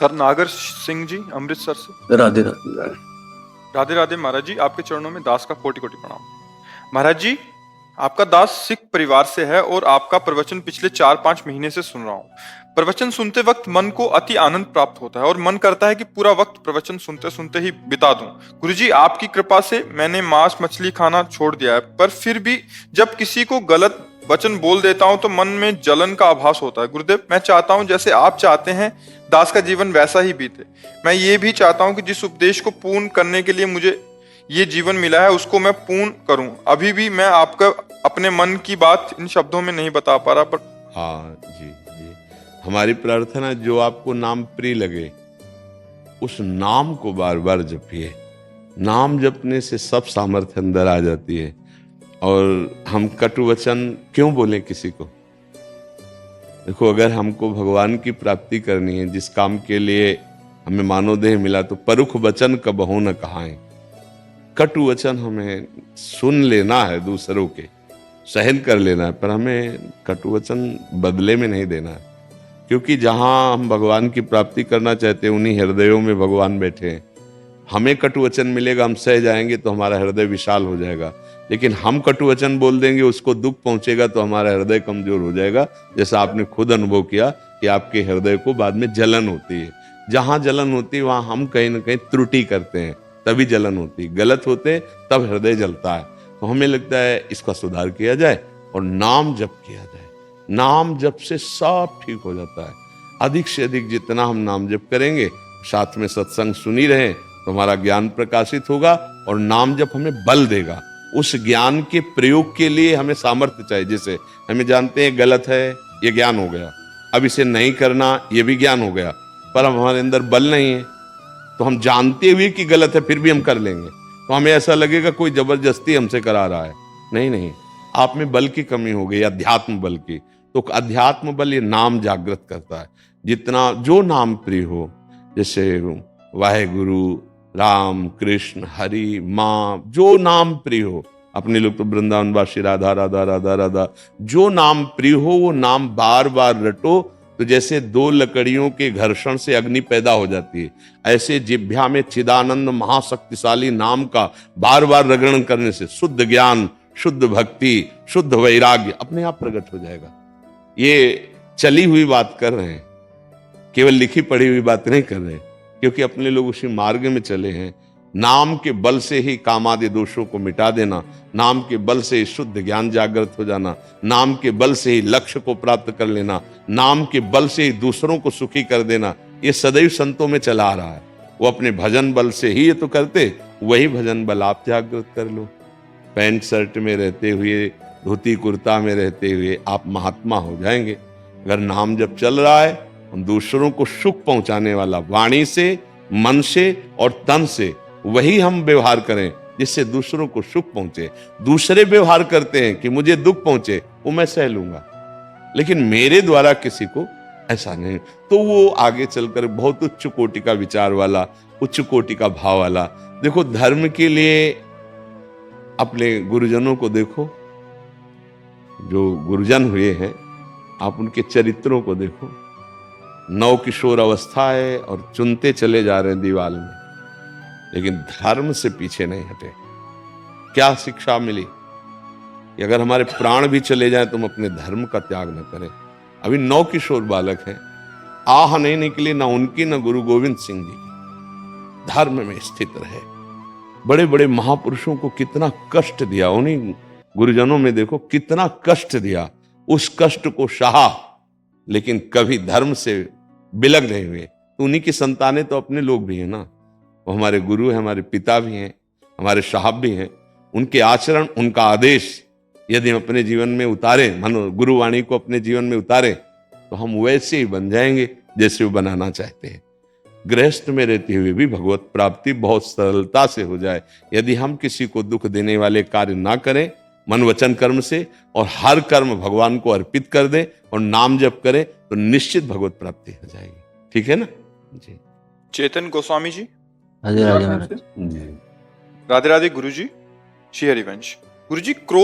Sir नागर सिंह जी अमृतसर से। राधे राधे। राधे राधे महाराज जी, आपके चरणों में दास का कोटि कोटि प्रणाम। महाराज जी, आपका दास सिख परिवार से है और आपका प्रवचन पिछले 4-5 महीने से सुन रहा हूँ। प्रवचन सुनते वक्त मन को अति आनंद प्राप्त होता है और मन करता है कि पूरा वक्त प्रवचन सुनते सुनते ही बिता दूं। गुरुजी, आपकी कृपा से मैंने मांस मछली खाना छोड़ दिया है, पर फिर भी जब किसी को गलत वचन बोल देता हूं तो मन में जलन का आभास होता है। गुरुदेव, मैं चाहता हूं जैसे आप चाहते हैं दास का जीवन वैसा ही बीते। मैं ये भी चाहता हूं कि जिस उपदेश को पूर्ण करने के लिए मुझे ये जीवन मिला है उसको मैं पूर्ण करूं। अभी भी मैं आपका अपने मन की बात इन शब्दों में नहीं बता पा रहा, पर हाँ जी जी, हमारी प्रार्थना जो आपको नाम प्रिय लगे उस नाम को बार बार जपिए। नाम जपने से सब सामर्थ्य अंदर आ जाती है। और हम कटु वचन क्यों बोलें किसी को? देखो, अगर हमको भगवान की प्राप्ति करनी है, जिस काम के लिए हमें मानव देह मिला, तो परुख वचन कबहु न कहाएं। कटु वचन हमें सुन लेना है, दूसरों के सहन कर लेना है, पर हमें कटु वचन बदले में नहीं देना है। क्योंकि जहां हम भगवान की प्राप्ति करना चाहते हैं उन्हीं हृदयों में भगवान बैठे हैं। हमें कटु वचन मिलेगा, हम सह जाएंगे तो हमारा हृदय विशाल हो जाएगा। लेकिन हम कटु वचन बोल देंगे, उसको दुख पहुंचेगा तो हमारा हृदय कमजोर हो जाएगा। जैसा आपने खुद अनुभव किया कि आपके हृदय को बाद में जलन होती है। जहां जलन होती है वहां हम कहीं ना कहीं त्रुटि करते हैं, तभी जलन होती। गलत होते तब हृदय जलता है। तो हमें लगता है इसका सुधार किया जाए और नाम जप किया जाए। नाम जप से सब ठीक हो जाता है। अधिक से अधिक जितना हम नाम जप करेंगे, साथ में सत्संग सुनी रहे, तो हमारा ज्ञान प्रकाशित होगा और नाम जप हमें बल देगा। उस ज्ञान के प्रयोग के लिए हमें सामर्थ्य चाहिए। जैसे हमें जानते हैं गलत है, ये ज्ञान हो गया, अब इसे नहीं करना, ये भी ज्ञान हो गया, पर अब हमारे अंदर बल नहीं है। तो हम जानते हुए कि गलत है फिर भी हम कर लेंगे, तो हमें ऐसा लगेगा कोई जबरदस्ती हमसे करा रहा है। नहीं नहीं, आप में बल की कमी हो गई, अध्यात्म बल की। तो अध्यात्म बल ये नाम जागृत करता है। जितना जो नाम प्रिय हो, जैसे वाहेगुरु, राम, कृष्ण, हरि, माँ, जो नाम प्रिय हो। अपने लोग तो वृंदावनवासी राधा राधा राधा राधा, जो नाम प्रिय हो वो नाम बार बार रटो। तो जैसे दो लकड़ियों के घर्षण से अग्नि पैदा हो जाती है, ऐसे जिह्वा में चिदानंद महाशक्तिशाली नाम का बार बार रगड़न करने से शुद्ध ज्ञान, शुद्ध भक्ति, शुद्ध वैराग्य अपने आप प्रकट हो जाएगा। ये चली हुई बात कर रहे हैं, केवल लिखी पढ़ी हुई बात नहीं कर रहे, क्योंकि अपने लोग उसी मार्ग में चले हैं। नाम के बल से ही कामादि दोषों को मिटा देना, नाम के बल से ही शुद्ध ज्ञान जागृत हो जाना, नाम के बल से ही लक्ष्य को प्राप्त कर लेना, नाम के बल से ही दूसरों को सुखी कर देना, ये सदैव संतों में चला आ रहा है। वो अपने भजन बल से ही ये तो करते, वही भजन बल आप जागृत कर लो। पैंट शर्ट में रहते हुए, धोती कुर्ता में रहते हुए आप महात्मा हो जाएंगे। अगर नाम जब चल रहा है, हम दूसरों को सुख पहुंचाने वाला वाणी से, मन से और तन से वही हम व्यवहार करें जिससे दूसरों को सुख पहुंचे। दूसरे व्यवहार करते हैं कि मुझे दुख पहुंचे, वो मैं सह लूंगा, लेकिन मेरे द्वारा किसी को ऐसा नहीं। तो वो आगे चलकर बहुत उच्च कोटि का विचार वाला, उच्च कोटि का भाव वाला। देखो, धर्म के लिए अपने गुरुजनों को देखो, जो गुरुजन हुए हैं, आप उनके चरित्रों को देखो। नव किशोर अवस्था है और चुनते चले जा रहे हैं दीवाल में, लेकिन धर्म से पीछे नहीं हटे। क्या शिक्षा मिली कि अगर हमारे प्राण भी चले जाएं तो हम अपने धर्म का त्याग न करें। अभी 9 किशोर बालक हैं, आह नहीं निकली ना उनकी ना गुरु गोविंद सिंह जी की। धर्म में स्थित रहे। बड़े बड़े महापुरुषों को कितना कष्ट दिया, उन्हीं गुरुजनों में देखो कितना कष्ट दिया, उस कष्ट को सहा, लेकिन कभी धर्म से बिलग नहीं हुए। तो उन्हीं की संतानें तो अपने लोग भी हैं ना। वो हमारे गुरु हैं, हमारे पिता भी हैं, हमारे साहब भी हैं। उनके आचरण, उनका आदेश यदि हम अपने जीवन में उतारें, मानो गुरुवाणी को अपने जीवन में उतारें, तो हम वैसे ही बन जाएंगे जैसे वो बनाना चाहते हैं। गृहस्थ में रहते हुए भी भगवत प्राप्ति बहुत सरलता से हो जाए यदि हम किसी को दुख देने वाले कार्य ना करें, मन वचन कर्म से, और हर कर्म भगवान को अर्पित कर दें और नाम जप करें, तो निश्चित भगवत प्राप्ति हो जाएगी। ठीक है ना जी। चेतन गोस्वामी जी। राधे राधे महाराज। राधे राधे गुरुजी। श्री हरिवंश। गुरुजी, क्रोध